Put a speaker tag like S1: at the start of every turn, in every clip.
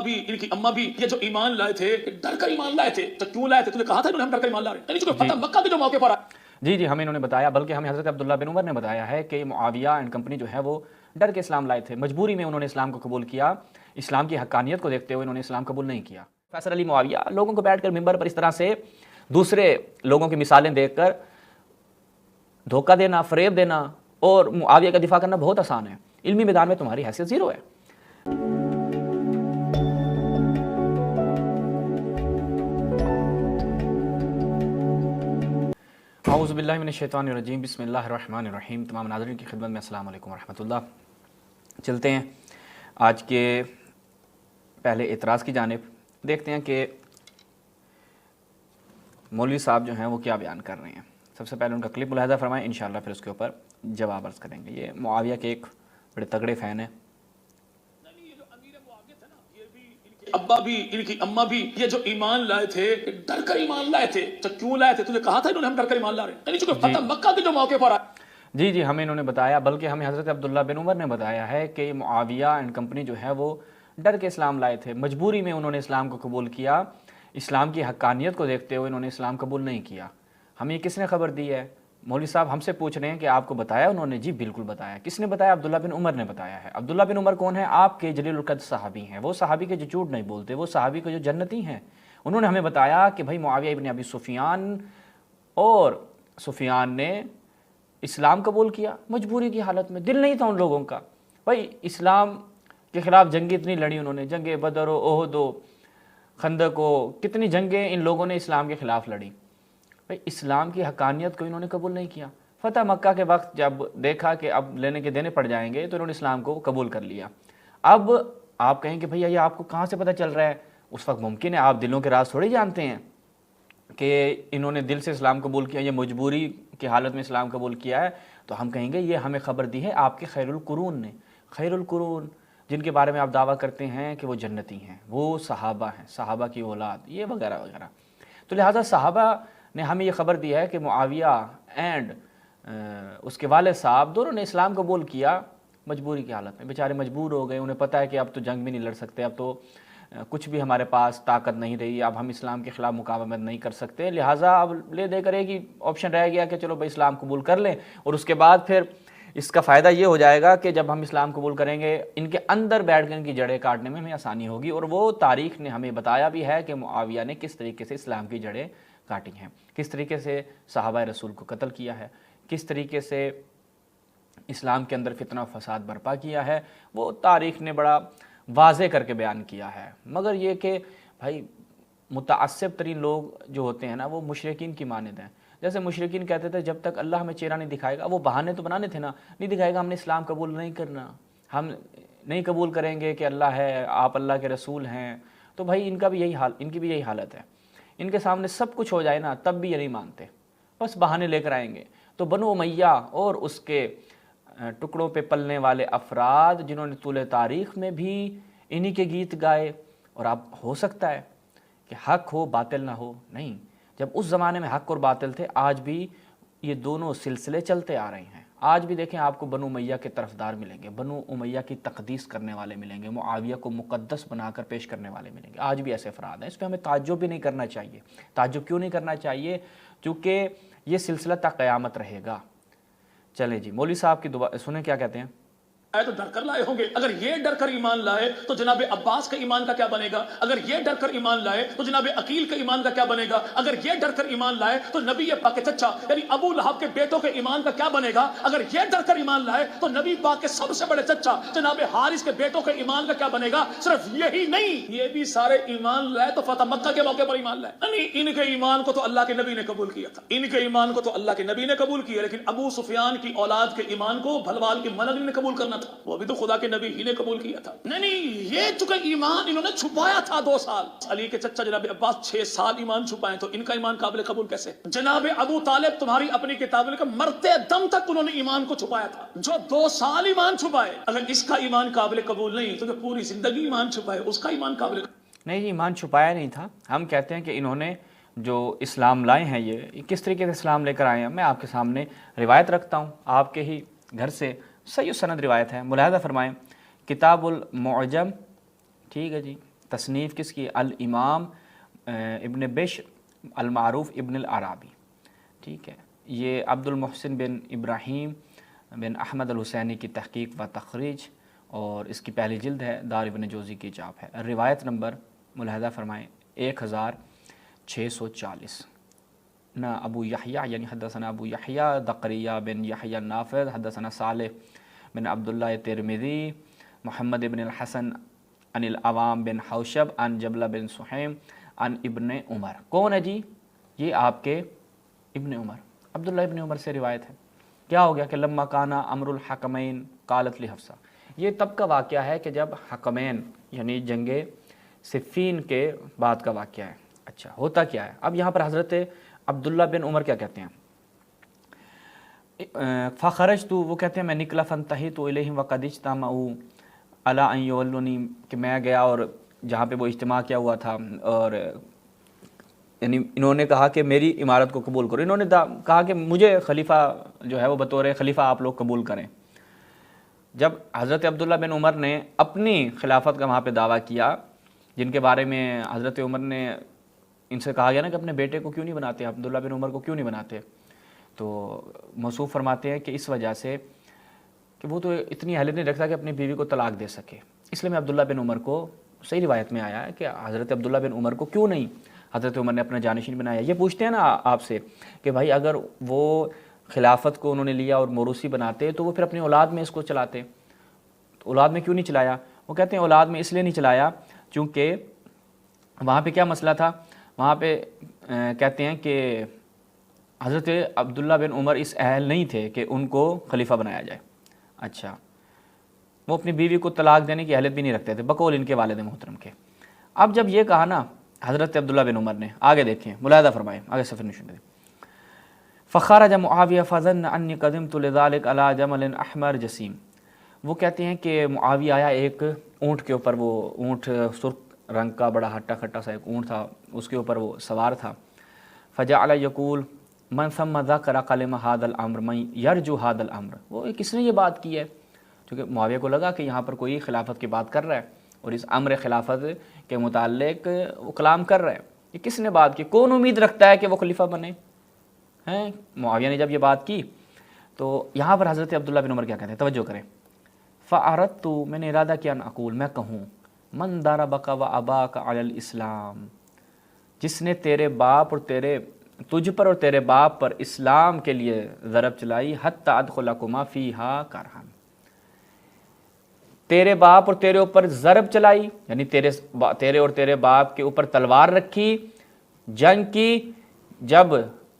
S1: بھی ان کی اما بھی یہ جو ایمان لائے تھے ڈر کر ایمان لائے تھے، تو کیوں لائے تھے؟ تجھے کہا تھا انہوں نے ہم ڈر کر ایمان لا رہے ہیں، یعنی چونکہ فتح مکہ کے جو موقع پر
S2: جی ہمیں انہوں نے بتایا، بلکہ ہمیں حضرت عبداللہ بن عمر نے بتایا ہے کہ معاویہ اینڈ کمپنی جو ہے وہ ڈر کے اسلام لائے تھے، مجبوری میں انہوں نے اسلام کو قبول کیا، اسلام کی حقانیت کو دیکھتے ہوئے انہوں نے اسلام قبول نہیں کیا۔ فیصل علی معاویہ لوگوں کو بیٹھ کر ممبر پر اس طرح سے دوسرے لوگوں کی مثالیں دیکھ کر دھوکہ دینا، فریب دینا اور معاویہ کا دفاع کرنا بہت آسان ہے، علمی میدان میں تمہاری حیثیت زیرو ہے۔ اعوذ باللہ من الشیطان الرجیم، بسم اللہ الرحمن الرحیم۔ تمام ناظرین کی خدمت میں السلام علیکم ورحمۃ اللہ۔ چلتے ہیں آج کے پہلے اعتراض کی جانب، دیکھتے ہیں کہ مولوی صاحب جو ہیں وہ کیا بیان کر رہے ہیں۔ سب سے پہلے ان کا کلپ ملاحظہ فرمائیں، انشاءاللہ پھر اس کے اوپر جواب عرض کریں گے۔ یہ معاویہ کے ایک بڑے تگڑے فین ہیں۔
S1: ابا بھی ان کی اما بھی یہ جو ایمان لائے تھے ڈر کر ایمان لائے تھے، تو کیوں لائے تھے؟ تجھے کہا تھا انہوں نے ہم ڈر کر ایمان لا رہے ہیں، یعنی چونکہ فتح مکہ کے جو موقع پر
S2: جی ہمیں انہوں نے بتایا، بلکہ ہمیں حضرت عبداللہ بن عمر نے بتایا ہے کہ معاویہ اینڈ کمپنی جو ہے وہ ڈر کے اسلام لائے تھے، مجبوری میں انہوں نے اسلام کو قبول کیا، اسلام کی حقانیت کو دیکھتے ہوئے انہوں نے اسلام قبول نہیں کیا۔ ہمیں یہ کس نے خبر دی ہے؟ مولوی صاحب ہم سے پوچھ رہے ہیں کہ آپ کو بتایا انہوں نے؟ جی بالکل بتایا۔ کس نے بتایا؟ عبداللہ بن عمر نے بتایا ہے۔ عبداللہ بن عمر کون ہے؟ آپ کے جلیل القدر صحابی ہیں، وہ صحابی کے جو جھوٹ نہیں بولتے، وہ صحابی کے جو جنتی ہیں۔ انہوں نے ہمیں بتایا کہ بھائی معاویہ ابن ابی سفیان اور سفیان نے اسلام قبول کیا مجبوری کی حالت میں، دل نہیں تھا ان لوگوں کا۔ بھائی اسلام کے خلاف جنگیں اتنی لڑی انہوں نے، جنگ بدر و احد و خندق و کتنی جنگیں ان لوگوں نے اسلام کے خلاف لڑی۔ بھائی اسلام کی حقانیت کو انہوں نے قبول نہیں کیا۔ فتح مکہ کے وقت جب دیکھا کہ اب لینے کے دینے پڑ جائیں گے تو انہوں نے اسلام کو قبول کر لیا۔ اب آپ کہیں کہ بھئی یہ آپ کو کہاں سے پتہ چل رہا ہے؟ اس وقت ممکن ہے آپ دلوں کے راز تھوڑی جانتے ہیں کہ انہوں نے دل سے اسلام قبول کیا یا مجبوری کی حالت میں اسلام قبول کیا ہے، تو ہم کہیں گے یہ ہمیں خبر دی ہے آپ کے خیر القرون نے۔ خیر القرون جن کے بارے میں آپ دعویٰ کرتے ہیں کہ وہ جنتی ہیں، وہ صحابہ ہیں، صحابہ کی اولاد، یہ وغیرہ وغیرہ۔ تو لہٰذا صحابہ نے ہمیں یہ خبر دی ہے کہ معاویہ اینڈ اس کے والد صاحب دونوں نے اسلام قبول کیا مجبوری کی حالت میں، بیچارے مجبور ہو گئے، انہیں پتہ ہے کہ اب تو جنگ بھی نہیں لڑ سکتے، اب تو کچھ بھی ہمارے پاس طاقت نہیں رہی، اب ہم اسلام کے خلاف مقاومت نہیں کر سکتے، لہٰذا اب لے دے کر ایک ہی آپشن رہ گیا کہ چلو بھائی اسلام قبول کر لیں، اور اس کے بعد پھر اس کا فائدہ یہ ہو جائے گا کہ جب ہم اسلام قبول کریں گے ان کے اندر بیٹھ کر ان کی جڑیں کاٹنے میں ہمیں آسانی ہوگی۔ اور وہ تاریخ نے ہمیں بتایا بھی ہے کہ معاویہ نے کس طریقے سے اسلام کی جڑیں کاٹی ہیں، کس طریقے سے صحابہ رسول کو قتل کیا ہے، کس طریقے سے اسلام کے اندر فتنہ و فساد برپا کیا ہے، وہ تاریخ نے بڑا واضح کر کے بیان کیا ہے۔ مگر یہ کہ بھائی متعصب ترین لوگ جو ہوتے ہیں نا، وہ مشرکین کی مانند ہیں۔ جیسے مشرکین کہتے تھے جب تک اللہ ہمیں چہرہ نہیں دکھائے گا، وہ بہانے تو بنانے تھے نا، نہیں دکھائے گا ہم نے اسلام قبول نہیں کرنا، ہم نہیں قبول کریں گے کہ اللہ ہے، آپ اللہ کے رسول ہیں۔ تو بھائی ان کی بھی یہی حالت ہے، ان کے سامنے سب کچھ ہو جائے نا تب بھی یہ نہیں مانتے، بس بہانے لے کر آئیں گے۔ تو بنو امیہ اور اس کے ٹکڑوں پہ پلنے والے افراد جنہوں نے طول تاریخ میں بھی انہی کے گیت گائے، اور اب ہو سکتا ہے کہ حق ہو باطل نہ ہو، نہیں، جب اس زمانے میں حق اور باطل تھے، آج بھی یہ دونوں سلسلے چلتے آ رہے ہیں۔ آج بھی دیکھیں آپ کو بنو امیہ کے طرفدار ملیں گے، بنو امیہ کی تقدیس کرنے والے ملیں گے، معاویہ کو مقدس بنا کر پیش کرنے والے ملیں گے، آج بھی ایسے افراد ہیں۔ اس پہ ہمیں تعجب بھی نہیں کرنا چاہیے۔ تعجب کیوں نہیں کرنا چاہیے؟ کیونکہ یہ سلسلہ تا قیامت رہے گا۔ چلیں جی مولوی صاحب کی دعا سنیں کیا کہتے ہیں۔
S1: تو ڈر کر لائے ہوں گے۔ اگر یہ ڈر کر ایمان لائے تو جناب عباس کا ایمان کا کیا بنے گا؟ اگر یہ ڈر کر ایمان لائے تو جناب عقیل کا ایمان کا کیا بنے گا؟ اگر یہ ڈر کر ایمان لائے تو نبی پاک کے چچا یعنی ابو لہب کے بیٹوں کے ایمان کا کیا بنے گا؟ اگر یہ ڈر کر ایمان لائے تو نبی پاک کے سب سے بڑے چچا جناب حارث کے بیٹوں کے ایمان کا کیا بنے گا؟ صرف یہی نہیں، یہ بھی سارے ایمان لائے تو فتح مکہ کے موقع پر ایمان لائے، یعنی ان کے ایمان کو تو اللہ کے نبی نے قبول کیا تھا، ان کے ایمان کو تو اللہ کے نبی نے قبول کیا، لیکن ابو سفیان کی اولاد کے ایمان کو بھلوال کی ملک نے قبول کرنا تھا، وہ بھی تو خدا کے نبی ہی نے قبول کیا تھا۔ نہیں یہ چونکہ ایمان انہوں نے چھپایا تھا 2 سال، علی کے چچا جناب عباس 6 سال ایمان چھپائے، تو ان کا ایمان قابل قبول کیسے؟ جناب ابو طالب تمہاری اپنی کتاب میں مرتے دم تک انہوں نے ایمان کو چھپایا تھا، جو 2 سال ایمان چھپائے، اگر اس کا ایمان قابل قبول نہیں تو پوری زندگی ایمان چھپائے، اس کا ایمان قابل
S2: نہیں، ایمان چھپایا نہیں تھا۔ ہم کہتے ہیں کہ انہوں نے جو اسلام لائے ہیں یہ کس طریقے سے اسلام لے کر آئے ہیں۔ میں آپ کے سامنے روایت رکھتا ہوں، آپ کے ہی گھر سے صحیح سند روایت ہے، ملاحظہ فرمائیں۔ کتاب المعجم، ٹھیک ہے جی، تصنیف کس کی؟ الامام ابن بشر المعروف ابن العرابی، ٹھیک ہے، یہ عبد المحسن بن ابراہیم بن احمد الحسینی کی تحقیق و تخریج، اور اس کی پہلی جلد ہے، دار ابن جوزی کی چاپ ہے۔ روایت نمبر ملاحظہ فرمائیں 1640۔ نہ ابو یحییٰ یعنی حدثنا ابو یحییٰ دقریہ بن یحییٰ النافذ حدثنا صالح بن عبداللہ ترمذی محمد بن الحسن عن العوام بن حوشب عن جبلہ بن سحیم عن ابن عمر۔ کون ہے جی؟ یہ آپ کے ابن عمر، عبداللہ ابن عمر سے روایت ہے۔ کیا ہو گیا کہ لما کانا امر الحکمین قالت لحفصہ، یہ تب کا واقعہ ہے کہ جب حکمین یعنی جنگ صفین کے بعد کا واقعہ ہے۔ اچھا، ہوتا کیا ہے اب یہاں پر؟ حضرت عبداللہ بن عمر کیا کہتے ہیں؟ فخرجت، وہ کہتے ہیں میں نکلا، فانتہیت الیہم وقد اجتمعوا علی ان یولونی، کہ میں گیا اور جہاں پہ وہ اجتماع کیا ہوا تھا، اور یعنی انہوں نے کہا کہ میری امارت کو قبول کرو، انہوں نے کہا کہ مجھے خلیفہ جو ہے وہ بطور خلیفہ آپ لوگ قبول کریں۔ جب حضرت عبداللہ بن عمر نے اپنی خلافت کا وہاں پہ دعویٰ کیا، جن کے بارے میں حضرت عمر نے ان سے کہا گیا نا کہ اپنے بیٹے کو کیوں نہیں بناتے، عبداللہ بن عمر کو کیوں نہیں بناتے، تو موصوف فرماتے ہیں کہ اس وجہ سے کہ وہ تو اتنی اہلیت نہیں رکھتا کہ اپنی بیوی کو طلاق دے سکے، اس لیے میں عبداللہ بن عمر کو، صحیح روایت میں آیا ہے کہ حضرت عبداللہ بن عمر کو کیوں نہیں حضرت عمر نے اپنا جانشین بنایا۔ یہ پوچھتے ہیں نا آپ سے کہ بھائی اگر وہ خلافت کو انہوں نے لیا اور موروثی بناتے تو وہ پھر اپنی اولاد میں اس کو چلاتے، تو اولاد میں کیوں نہیں چلایا؟ وہ کہتے ہیں اولاد میں اس لیے نہیں چلایا چونکہ وہاں پہ کیا مسئلہ تھا، وہاں پہ کہتے ہیں کہ حضرت عبداللہ بن عمر اس اہل نہیں تھے کہ ان کو خلیفہ بنایا جائے۔ اچھا، وہ اپنی بیوی کو طلاق دینے کی اہلیت بھی نہیں رکھتے تھے بقول ان کے والد محترم کے۔ اب جب یہ کہا نا حضرت عبداللہ بن عمر نے، آگے دیکھیں ملاحظہ فرمائیں، آگے صفحہ نشان دیں، فخرج معاویہ فظن انی قدمت لذلک علی جمل احمر جسیم، وہ کہتے ہیں کہ معاویہ آیا ایک اونٹ کے اوپر، وہ اونٹ سرخ رنگ کا بڑا ہٹا کھٹا سا ایک اونٹ تھا، اس کے اوپر وہ سوار تھا، فجعل یقول من ثم ذکر کلمہ ھذا الامر من یرجو ھذا الامر، وہ کس نے یہ بات کی ہے؟ کیونکہ معاویہ کو لگا کہ یہاں پر کوئی خلافت کی بات کر رہا ہے اور اس امر خلافت کے متعلق وہ کلام کر رہا ہے، یہ کس نے بات کی؟ کون امید رکھتا ہے کہ وہ خلیفہ بنے ہیں؟ معاویہ نے جب یہ بات کی تو یہاں پر حضرت عبداللہ بن عمر کیا کہتے ہیں، توجہ کریں، فَأَرَدْتُ، میں نے ارادہ کیا، اقول، میں کہوں، من ضربک واباک علی الاسلام، جس نے تیرے باپ اور تجھ پر اور تیرے باپ پر اسلام کے لیے ضرب چلائی، حتی ادخلکما فیہا کرہا، تیرے باپ اور تیرے اوپر ضرب چلائی یعنی تیرے اور تیرے باپ کے اوپر تلوار رکھی، جنگ کی، جب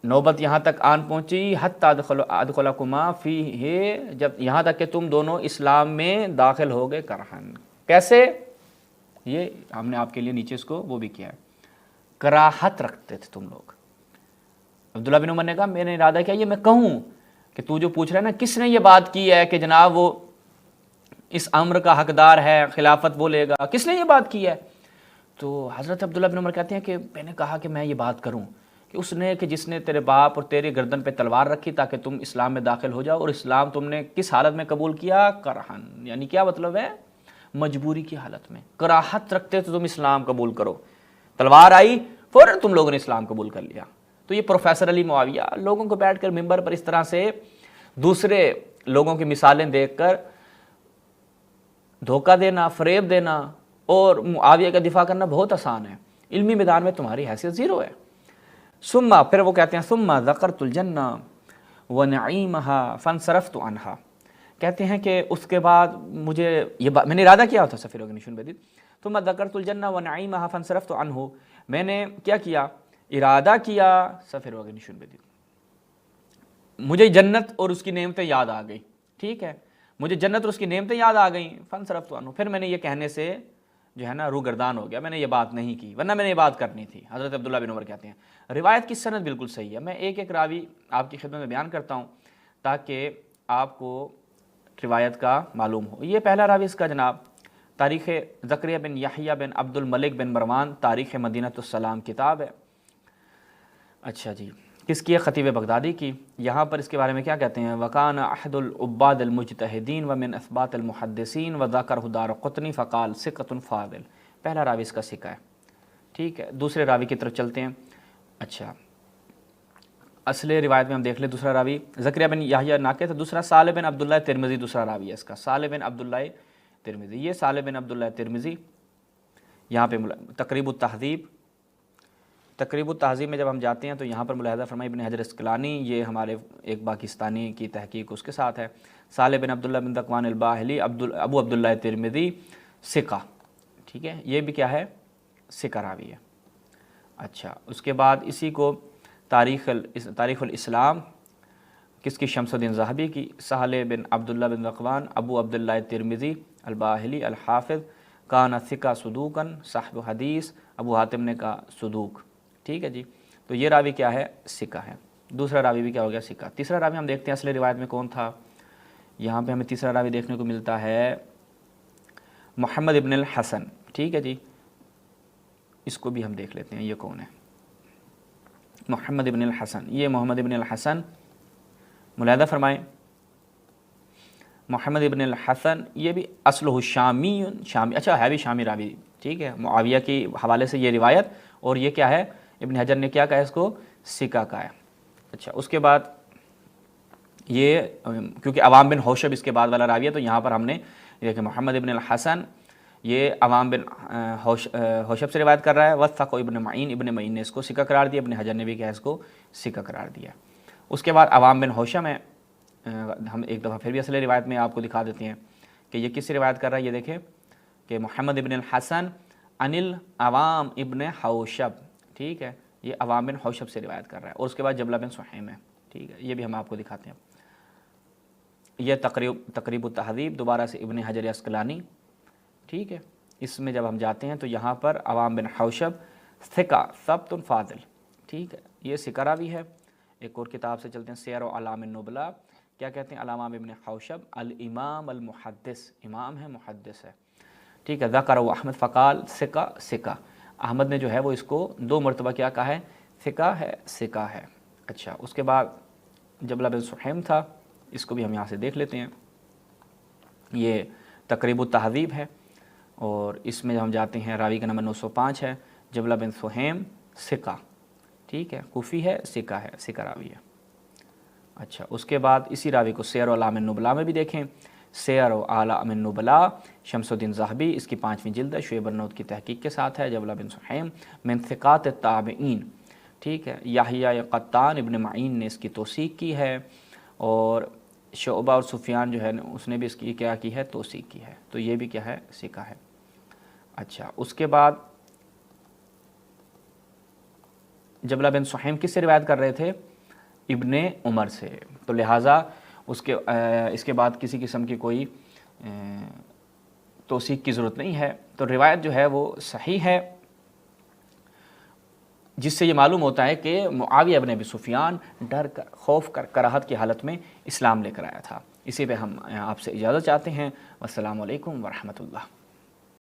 S2: نوبت یہاں تک آن پہنچی، حتی ادخلکما فیہ، جب یہاں تک کہ تم دونوں اسلام میں داخل ہو گئے، کرہن، کیسے؟ یہ ہم نے آپ کے لیے نیچے اس کو وہ بھی کیا ہے، کراہت رکھتے تھے تم لوگ۔ عبداللہ بن عمر نے کہا میں نے ارادہ کیا یہ میں کہوں کہ تو جو پوچھ رہا ہے نا کس نے یہ بات کی ہے کہ جناب وہ اس امر کا حقدار ہے، خلافت وہ لے گا، کس نے یہ بات کی ہے؟ تو حضرت عبداللہ بن عمر کہتے ہیں کہ میں نے کہا کہ میں یہ بات کروں کہ اس نے، کہ جس نے تیرے باپ اور تیرے گردن پہ تلوار رکھی تاکہ تم اسلام میں داخل ہو جاؤ، اور اسلام تم نے کس حالت میں قبول کیا؟ کرہن، یعنی کیا مطلب ہے؟ مجبوری کی حالت میں، کراہت رکھتے تو تم اسلام قبول کرو، تلوار آئی فوراً تم لوگوں نے اسلام قبول کر لیا۔ تو یہ پروفیسر علی معاویہ لوگوں کو بیٹھ کر ممبر پر اس طرح سے دوسرے لوگوں کی مثالیں دیکھ کر دھوکہ دینا، فریب دینا اور معاویہ کا دفاع کرنا بہت آسان ہے، علمی میدان میں تمہاری حیثیت زیرو ہے۔ ثم، پھر وہ کہتے ہیں ثم ذکرت الجنہ ونعیمہا فانصرفت عنہا، کہتے ہیں کہ اس کے بعد مجھے یہ میں نے ارادہ کیا ہوتا سفیر اگنیشن بدید، ثم ذکرت الجنہ ونعیمہا فانصرفت عنہ، میں نے کیا کیا؟ ارادہ کیا، سفیر اگنیشن بدید، مجھے جنت اور اس کی نعمتیں یاد آ گئی، ٹھیک ہے، مجھے جنت اور اس کی نعمتیں یاد آ گئیں، فانصرفت عنہ، پھر میں نے یہ کہنے سے جو ہے نا روگردان ہو گیا، میں نے یہ بات نہیں کی ورنہ میں نے یہ بات کرنی تھی۔ حضرت عبداللہ بن عمر کہتے ہیں روایت کی سند بالکل صحیح ہے، میں ایک ایک راوی آپ کی خدمت میں بیان کرتا ہوں تاکہ آپ کو روایت کا معلوم ہو۔ یہ پہلا راوی اس کا جناب تاریخ زکریا بن یحییٰ بن عبد الملک بن مروان، تاریخ مدینۃ السلام کتاب ہے۔ اچھا جی، کس کی ہے؟ خطیب بغدادی کی۔ یہاں پر اس کے بارے میں کیا کہتے ہیں؟ وَكَانَ أَحْدُ الْعُبَّادِ الْمُجْتَهِدِينَ وَمِنْ أَثْبَاتِ الْمُحَدِّثِينَ وَذَكَرَهُ دَارَقُطْنِي فَقَالَ ثِقَةٌ فَاضِلٌ، پہلا راوی اس کا ثقہ ہے، ٹھیک ہے۔ دوسرے راوی کی طرف چلتے ہیں۔ اچھا، اصل روایت میں ہم دیکھ لیں دوسرا راوی زکریا بن یحییٰ ناقد، دوسرا صالح بن عبداللہ ترمذی دوسرا راوی ہے اس کا، صالح بن عبداللہ ترمذی۔ یہ صالح بن عبداللہ ترمذی یہاں پہ تقریب التہذیب میں جب ہم جاتے ہیں تو یہاں پر ملاحظہ فرمائے ابن حجر اسقلانی، یہ ہمارے ایک پاکستانی کی تحقیق اس کے ساتھ ہے، صالح بن عبداللہ بن ذکوان الباہلی ابو عبداللہ ترمذی ثقہ، ٹھیک ہے، یہ بھی کیا ہے، ثقہ راوی ہے۔ اچھا، اس کے بعد اسی کو تاریخ الاسلام کس کی، شمس الدین ذہبی کی، صالح بن عبداللہ بن ذکوان ابو عبداللہ ترمذی الباہلی الحافظ کان ثقہ صدوقاً صاحب حدیث، ابو حاتم نے کہا صدوق، ٹھیک ہے جی۔ تو یہ راوی کیا ہے، ثقہ ہے۔ دوسرا راوی بھی کیا ہو گیا، ثقہ۔ تیسرا راوی ہم دیکھتے ہیں اصل روایت میں کون تھا، یہاں پہ ہمیں تیسرا راوی دیکھنے کو ملتا ہے محمد ابن الحسن، ٹھیک ہے جی، اس کو بھی ہم دیکھ لیتے ہیں یہ کون ہے، محمد ابن الحسن۔ یہ محمد ابن الحسن ملاحظہ فرمائیں، محمد ابن الحسن یہ بھی اصلہ شامی، اچھا ہے بھی شامی راوی، ٹھیک ہے، معاویہ کے حوالے سے یہ روایت، اور یہ کیا ہے، ابن حجر نے کیا کہا اس کو، ثقہ کا ہے۔ اچھا، اس کے بعد یہ کیونکہ عوام بن حوشب اس کے بعد والا راوی ہے، تو یہاں پر ہم نے دیکھیں محمد ابن الحسن یہ عوام بن حوشب سے روایت کر رہا ہے، وثق ابن معین نے اس کو ثقہ قرار دیا، ابن حجر نے بھی کیا اس کو ثقہ قرار دیا۔ اس کے بعد عوام بن حوشب میں ہم ایک دفعہ پھر بھی اصل روایت میں آپ کو دکھا دیتے ہیں کہ یہ کس سے روایت کر رہا ہے، یہ دیکھیں کہ محمد ابن الحسن انل عوام ابن حوشب، ٹھیک ہے، یہ عوام بن حوشب سے روایت کر رہا ہے، اور اس کے بعد جبلہ بن سہیم ہے، ٹھیک ہے، یہ بھی ہم آپ کو دکھاتے ہیں۔ یہ تقریب التہذیب دوبارہ سے ابن حجر اسقلانی، ٹھیک ہے، اس میں جب ہم جاتے ہیں تو یہاں پر عوام بن حوشب ثقہ ثبت فاضل، ٹھیک ہے، یہ ثقہ راوی ہے۔ ایک اور کتاب سے چلتے ہیں، سیر و اعلام النبلاء، کیا کہتے ہیں، علامہ ابن حوشب الامام المحدث، امام ہے، محدث ہے، ٹھیک ہے، ذکر و احمد فقال ثقہ، احمد نے جو ہے وہ اس کو 2 مرتبہ کیا کہا ہے، ثقہ ہے۔ اچھا، اس کے بعد جبلہ بن سہیم تھا، اس کو بھی ہم یہاں سے دیکھ لیتے ہیں، یہ تقریب التہذیب ہے، اور اس میں ہم جاتے ہیں راوی کا نمبر 905 ہے، جبلہ بن سہیم ثقہ، ٹھیک ہے، کوفی ہے، ثقہ راوی ہے۔ اچھا، اس کے بعد اسی راوی کو سیر و اعلام النبلاء میں بھی دیکھیں، سیر و اعلام النبلاء شمس الدین ذہبی، اس کی 5ویں جلد ہے، شعیب النوت کی تحقیق کے ساتھ ہے، جبلہ بن سہیم من ثقات التابعین، ٹھیک ہے، یحییٰ قطان ابن معین نے اس کی توثیق کی ہے، اور شعبہ اور سفیان جو ہے اس نے بھی اس کی کیا کی ہے، توثیق کی ہے، تو یہ بھی کیا ہے، ثقہ ہے۔ اچھا، اس کے بعد جبلہ بن سہیم کس سے روایت کر رہے تھے، ابن عمر سے، تو لہٰذا اس کے بعد کسی قسم کی کوئی توثیق کی ضرورت نہیں ہے، تو روایت جو ہے وہ صحیح ہے، جس سے یہ معلوم ہوتا ہے کہ معاویہ بن ابی سفیان ڈر کر، خوف کر، کراہت کی حالت میں اسلام لے کر آیا تھا۔ اسی پہ ہم آپ سے اجازت چاہتے ہیں، والسلام علیکم ورحمۃ اللہ۔